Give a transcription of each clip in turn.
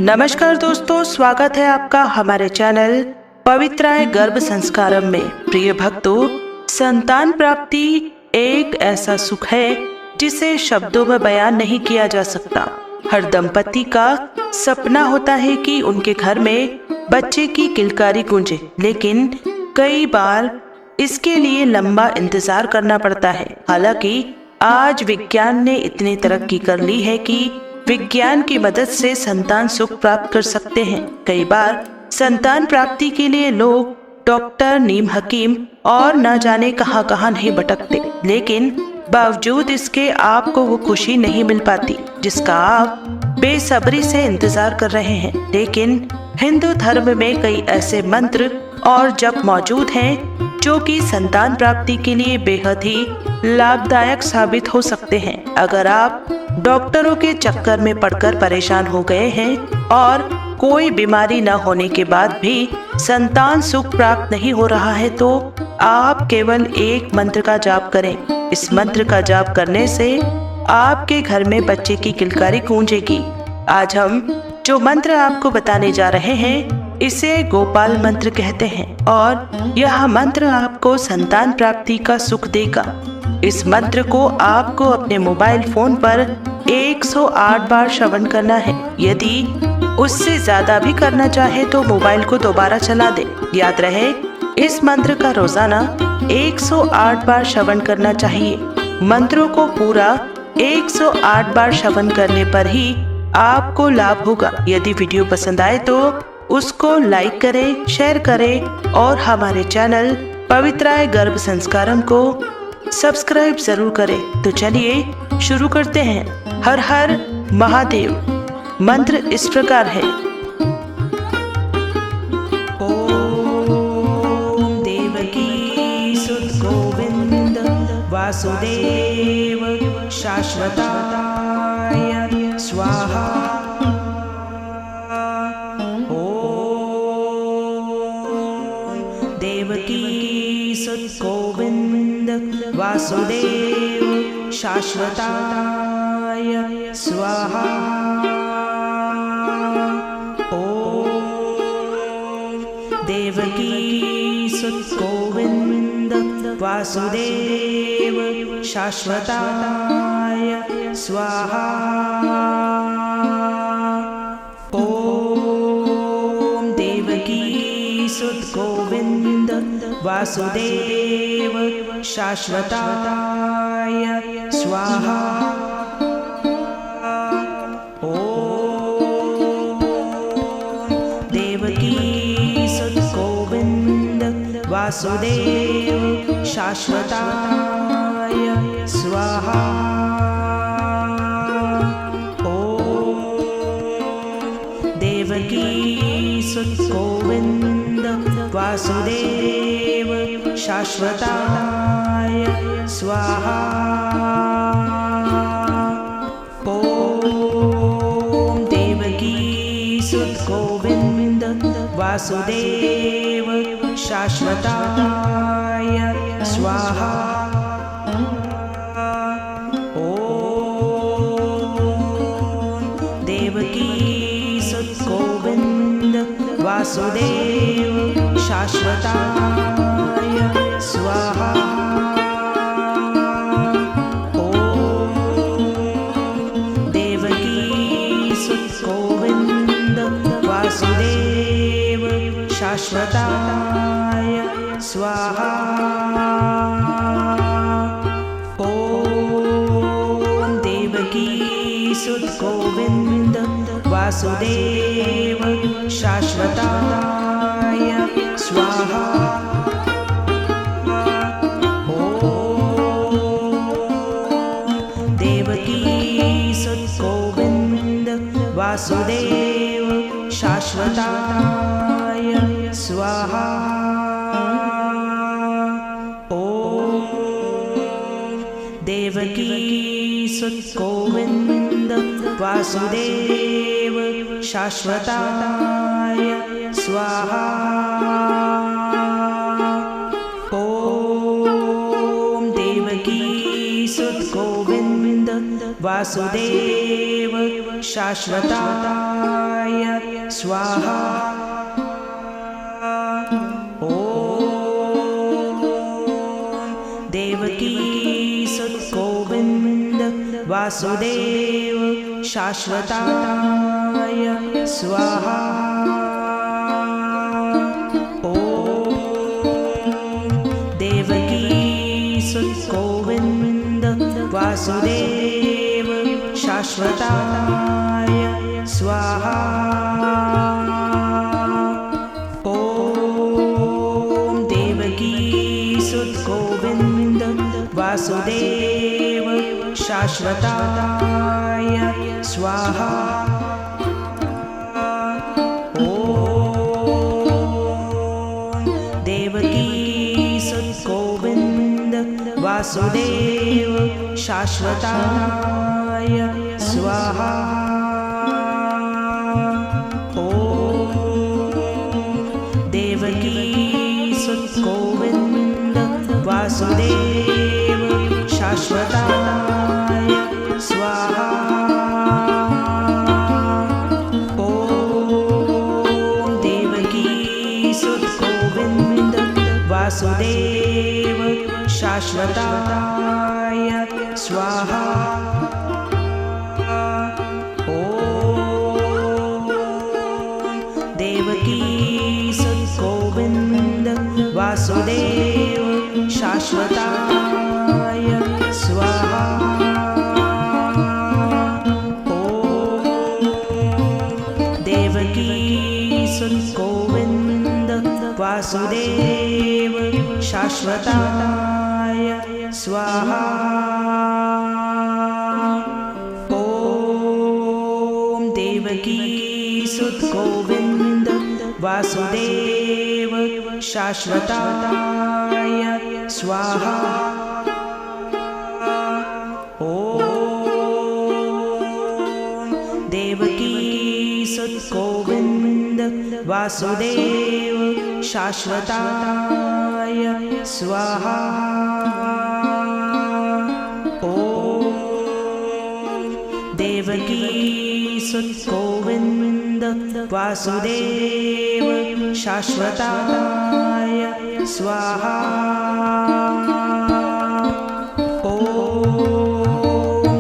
नमस्कार दोस्तों, स्वागत है आपका हमारे चैनल पवित्राय गर्भ संस्कारम में। प्रिय भक्तों, संतान प्राप्ति एक ऐसा सुख है जिसे शब्दों में बयान नहीं किया जा सकता। हर दंपति का सपना होता है कि उनके घर में बच्चे की किलकारी गूंजे, लेकिन कई बार इसके लिए लंबा इंतजार करना पड़ता है। हालांकि आज विज्ञान ने इतनी तरक्की कर ली है कि विज्ञान की मदद से संतान सुख प्राप्त कर सकते हैं। कई बार संतान प्राप्ति के लिए लोग डॉक्टर, नीम हकीम और न जाने कहां नहीं भटकते, लेकिन बावजूद इसके आपको वो खुशी नहीं मिल पाती जिसका आप बेसब्री से इंतजार कर रहे हैं। लेकिन हिंदू धर्म में कई ऐसे मंत्र और जप मौजूद हैं जो कि संतान प्राप्ति के लिए बेहद ही लाभदायक साबित हो सकते हैं। अगर आप डॉक्टरों के चक्कर में पड़कर परेशान हो गए हैं और कोई बीमारी न होने के बाद भी संतान सुख प्राप्त नहीं हो रहा है, तो आप केवल एक मंत्र का जाप करें। इस मंत्र का जाप करने से आपके घर में बच्चे की किलकारी गूंजेगी। आज हम जो मंत्र आपको बताने जा रहे हैं इसे गोपाल मंत्र कहते हैं और यह मंत्र आपको संतान प्राप्ति का सुख देगा। इस मंत्र को आपको अपने मोबाइल फोन पर 108 बार श्रवण करना है। यदि उससे ज्यादा भी करना चाहे तो मोबाइल को दोबारा चला दे। याद रहे, इस मंत्र का रोजाना 108 बार श्रवण करना चाहिए। मंत्रों को पूरा 108 बार श्रवण करने पर ही आपको लाभ होगा। यदि वीडियो पसंद आए तो उसको लाइक करें, शेयर करें और हमारे चैनल पवित्राय गर्भ संस्कारम को सब्सक्राइब जरूर करें। तो चलिए शुरू करते हैं। हर हर महादेव। मंत्र इस प्रकार है। ओम देवकी सुत गोविंद वासुदेव शाश्वताय स्वाहा। देवकी सुत गोविंद वासुदेव शाश्वताय स्वाहा। ओम देवकी सुत गोविंद वासुदेव शाश्वताय स्वाहा। ओम देवकी सुत गोविंद वासुदेव शाश्वताय स्वाहा। ओम देवकी सुत गोविंद वासुदेव शाश्वताय स्वाहा। ओम देवकी सुत गोविंद वासुदेव शाश्वताय स्वाहा। ओम देवकी सुत गोविंद वासुदेव शाश्वताय स्वाहा। ओम देवकी सुत गोविंद वासुदेव शाश्वताय स्वाहा। ओम देवकी सुत गोविंद वासुदेव शाश्वताय स्वाहा। ओम देवकी सुत गोविंद वासुदेव शाश्वताय स्वाहा। ओम देवकी सुत गोविंद वासुदेव शाश्वताय स्वाहा। ओम देवकी सुत गोविंद वासुदेव शाश्वताय स्वाहा। ओम देवकी सुत गोविंद वासुदेव शाश्वताय स्वाहा। देवकी सुत गोविंद वासुदेव शाश्वताय स्वाहा। देवकी सुत गोविंद वासुदेव शाश्वताय स्वाहा। देवकी सुत गोविंद वासुदेव शाश्वताय स्वाहा। देवकी सुत गोविंद वासुदेव शाश्वताय स्वाहा। देवकी सुत गोविंद वासुदेव शाश्वताय स्वाहा। देवकी सुत गोविंद वासुदेव शाश्वताय स्वाहा। देवकी सुत गोविंद वासुदेव शाश्वताय स्वाहा। देवकी सुत गोविंद वासुदेव शाश्वताय स्वाहा। देवकी सुत गोविंद वासुदेव शाश्वताय स्वाहा। देवकी सुत गोविंद वासुदेव शाश्वताय स्वाहा। देवकी सुत गोविंद वासुदेव शाश्वताय स्वाहा।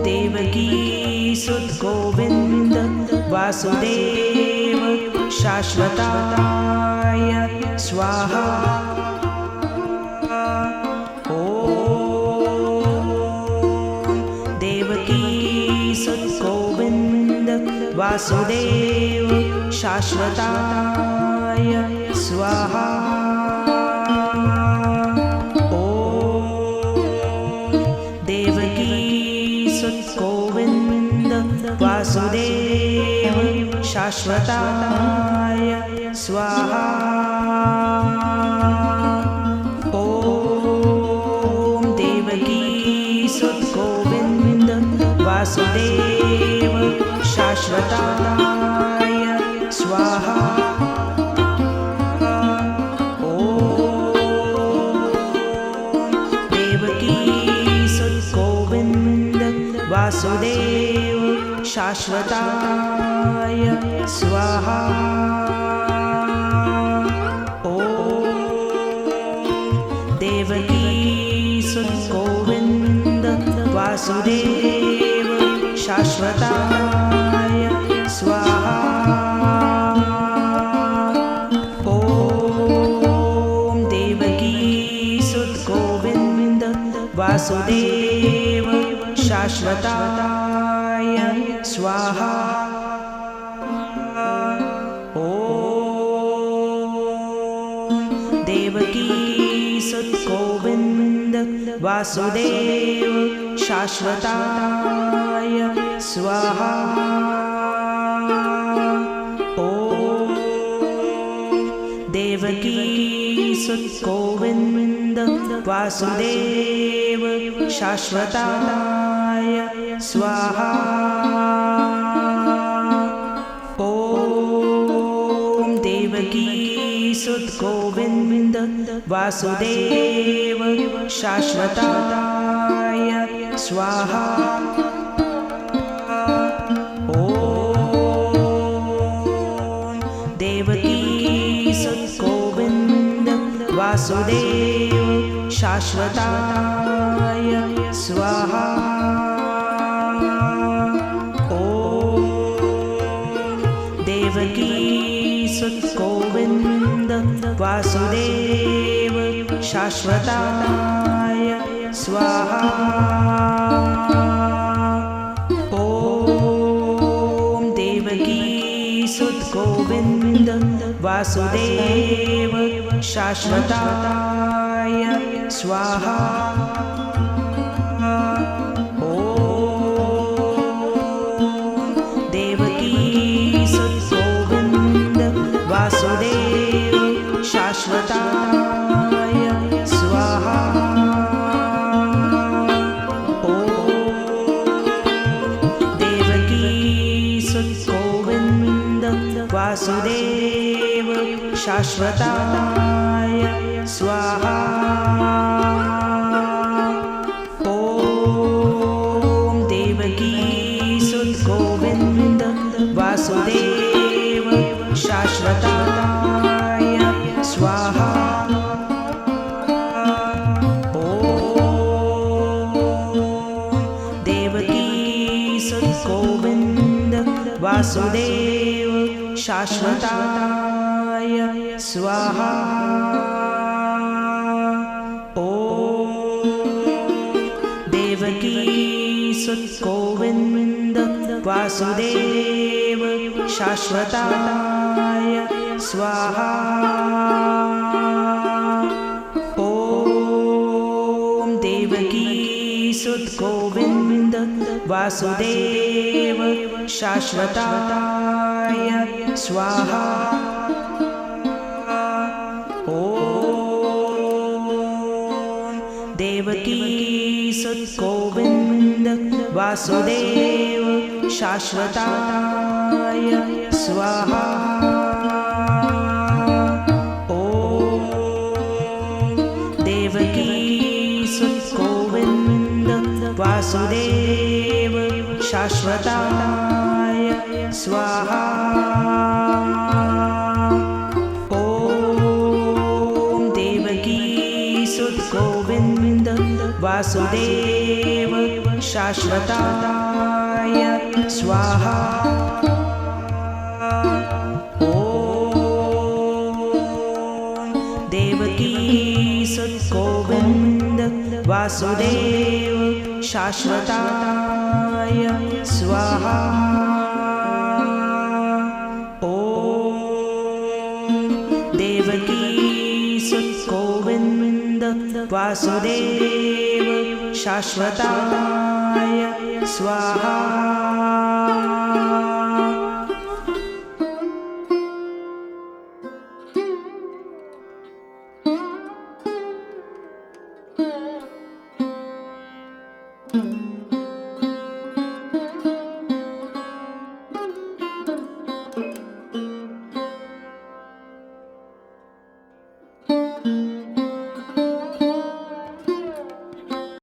देवकी सुत गोविंद वासुदेव शाश्वताय स्वाहा। देवकी सुत गोविंद वासुदेव शाश्वताय स्वाहा। देवकी सुत गोविंद वासुदेव शाश्वताय स्वाहा। देवकी सुत गोविंद वासुदेव शाश्वताय स्वाहा। देवकी सुत गोविंद वासुदेव शाश्वताय स्वाहा। देवकी सुत गोविंद वासुदेव शाश्वताय स्वाहा। देवकी सुत गोविंद वासुदेव शाश्वताय स्वाहा। देवकी सुत गोविंद वासुदेव शाश्वताय स्वाहा। देवकी सुत गोविंद वासुदेव शाश्वताय स्वाहा। देवकी सुत गोविंद वासुदेव शाश्वताय स्वाहा। वासुदेव शाश्वताय स्वाहा। देवकी सुत गोविंद वासुदेव शाश्वताय स्वाहा। ओम देवकी सुत गोविंद वासुदेव शाश्वताय स्वाहा। वासुदेव शाश्वताय स्वाहा। देवकी सुत गोविंद वासुदेव शाश्वताय स्वाहा। ओम देवकी सुत गोविंद वासुदेव शाश्वताय स्वाहा। देवकी सुत गोविंद वासुदेव शाश्वताय स्वाहा। देवकी सुत गोविंद वासुदेव शाश्वताय स्वाहा। ओम देवकी सुत गोविंद वासुदेव शाश्वताय स्वाहा। ओम देवकी सुत गोविंद वासुदेव शाश्वताय स्वाहा। देवकी सुत गोविंद वासुदेव शाश्वताय स्वाहा। ओम देवकी सुत गोविंद वासुदेव शाश्वताय स्वाहा। देवकी सुत गोविंद वासुदेव शाश्वताय स्वाहा। देवकी सुत गोविंद वासुदेव शाश्वताय स्वाहा।